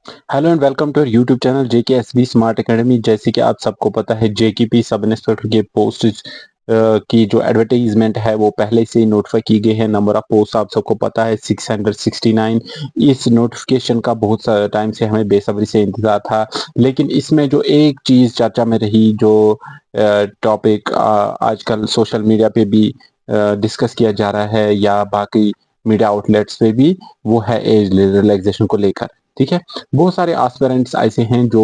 Hello and welcome to YouTube channel JKSB smart academy. जैसे कि आप सबको पता है जेकेपी सब इंस्पेक्टर के पोस्ट की जो एडवर्टाइजमेंट है वो पहले से ही नोटिफाई की गई है। नंबर ऑफ पोस्ट आप सबको पता है 669। इस नोटिफिकेशन का बहुत सारा टाइम से हमें बेसब्री से इंतजार था, लेकिन इसमें जो एक चीज चर्चा में रही, जो टॉपिक आजकल सोशल मीडिया पे भी डिस्कस किया जा रहा है या बाकी मीडिया आउटलेट्स पे भी, वो है एज रिलैक्सेशन को लेकर। ठीक है, बहुत सारे एस्पिरेंट्स ऐसे हैं जो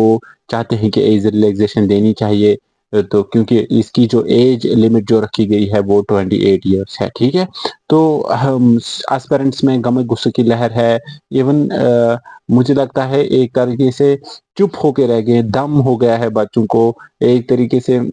चाहते हैं कि एज रिलैक्सेशन देनी चाहिए, तो क्योंकि इसकी जो एज लिमिट जो रखी गई है वो 28 ईयर्स है। ठीक है, तो हम एस्पिरेंट्स में गम गुस्से की लहर है। इवन मुझे लगता है एक तरीके से चुप होके रह गए, दम हो गया है बच्चों को। एक तरीके से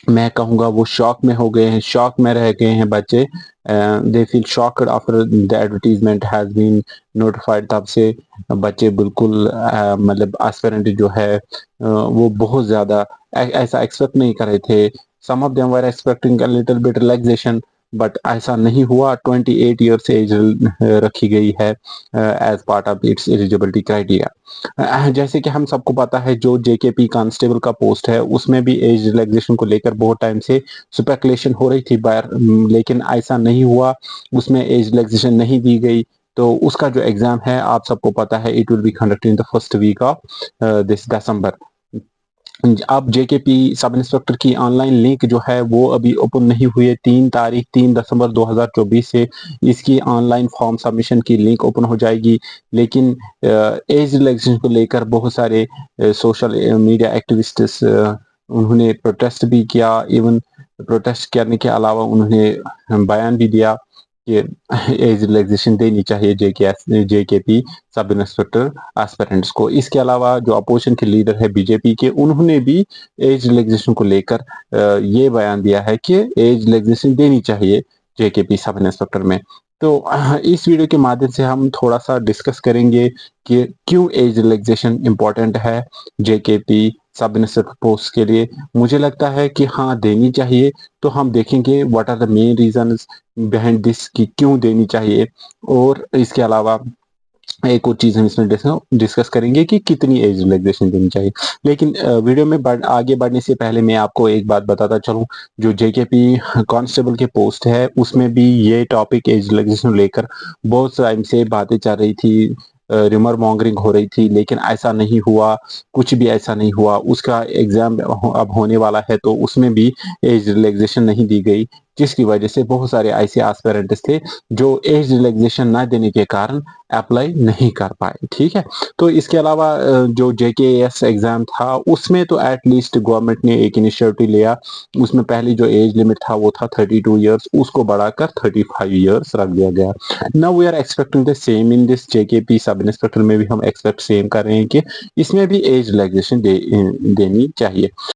मैं कहूँगा वो शॉक में हो गए हैं, शॉक में रह गए हैं बच्चे। They feel shocked after the advertisement has been notified. तब से बच्चे बिल्कुल मतलब एस्पिरेंट जो है वो बहुत ज़्यादा ऐसा एक्सपेक्ट नहीं कर रहे थे। Some of them were expecting a little bit relaxation, but ऐसा नहीं हुआ। 28 ईयर्स एज रखी गई है as part of its eligibility criteria. जैसे कि हम सबको पता है जो जेकेपी कांस्टेबल का पोस्ट है उसमें भी एज रिलैक्सेशन को लेकर बहुत टाइम से स्पेकुलेशन हो रही थी बाहर, लेकिन ऐसा नहीं हुआ, उसमें एज रिलैक्सेशन नहीं दी गई। तो उसका जो एग्जाम है आप सबको पता है, it will be conducted in the first week of this December. अब जेकेपी सब इंस्पेक्टर की ऑनलाइन लिंक जो है वो अभी ओपन नहीं हुई है। 3 दिसंबर 2024 से इसकी ऑनलाइन फॉर्म सबमिशन की लिंक ओपन हो जाएगी। लेकिन एज रिलैक्सेशन को लेकर बहुत सारे सोशल मीडिया एक्टिविस्ट्स उन्होंने प्रोटेस्ट भी किया। इवन प्रोटेस्ट करने के अलावा उन्होंने बयान भी दिया कि एज रिलैक्सेशन देनी चाहिए जेकेपी सब इंस्पेक्टर एस्पिरेंट्स को। इसके अलावा जो अपोजिशन के लीडर है बीजेपी के, उन्होंने भी एज रिलैक्सेशन को लेकर ये बयान दिया है कि एज रिलैक्सेशन देनी चाहिए जेकेपी सब इंस्पेक्टर में। तो इस वीडियो के माध्यम से हम थोड़ा सा डिस्कस करेंगे कि क्यों एज रिलैक्सेशन इम्पोर्टेंट है जेकेपी सब इंस्पेक्टर पोस्ट के लिए। मुझे लगता है कि हाँ, देनी चाहिए। तो हम देखेंगे what are the main reasons behind this कि क्यों देनी चाहिए। और इसके अलावा एक और चीज हम इसमें डिस्कस करेंगे कि कितनी एज रिलैक्सेशन देनी चाहिए। लेकिन वीडियो में आगे बढ़ने से पहले मैं आपको एक बात बताता चलूं, जो जेकेपी कांस्टेबल के पोस्ट है उसमें भी ये टॉपिक एज रिलैक्सेशन लेकर बहुत टाइम से बातें चल रही थी, रिमर मॉन्गरिंग हो रही थी, लेकिन ऐसा नहीं हुआ, कुछ भी ऐसा नहीं हुआ। उसका एग्जाम अब होने वाला है तो उसमें भी एज रिलैक्सेशन नहीं दी गई, जिसकी वजह से बहुत सारे ऐसे एस्पिरेंट्स थे जो एज रिलैक्सेशन ना देने के कारण अप्लाई नहीं कर पाए। ठीक है, तो इसके अलावा जो जेकेएस एग्जाम था उसमें तो एटलीस्ट गवर्नमेंट ने एक इनिशिएटिव लिया। उसमें पहली जो एज लिमिट था वो था 32 ईयर्स, उसको बढ़ाकर 35 ईयर्स रख दिया गया। Now we are expecting the same in this JKP sub inspector में भी हम एक्सपेक्ट सेम कर रहे हैं कि इसमें भी एज रिलैक्सेशन देनी चाहिए।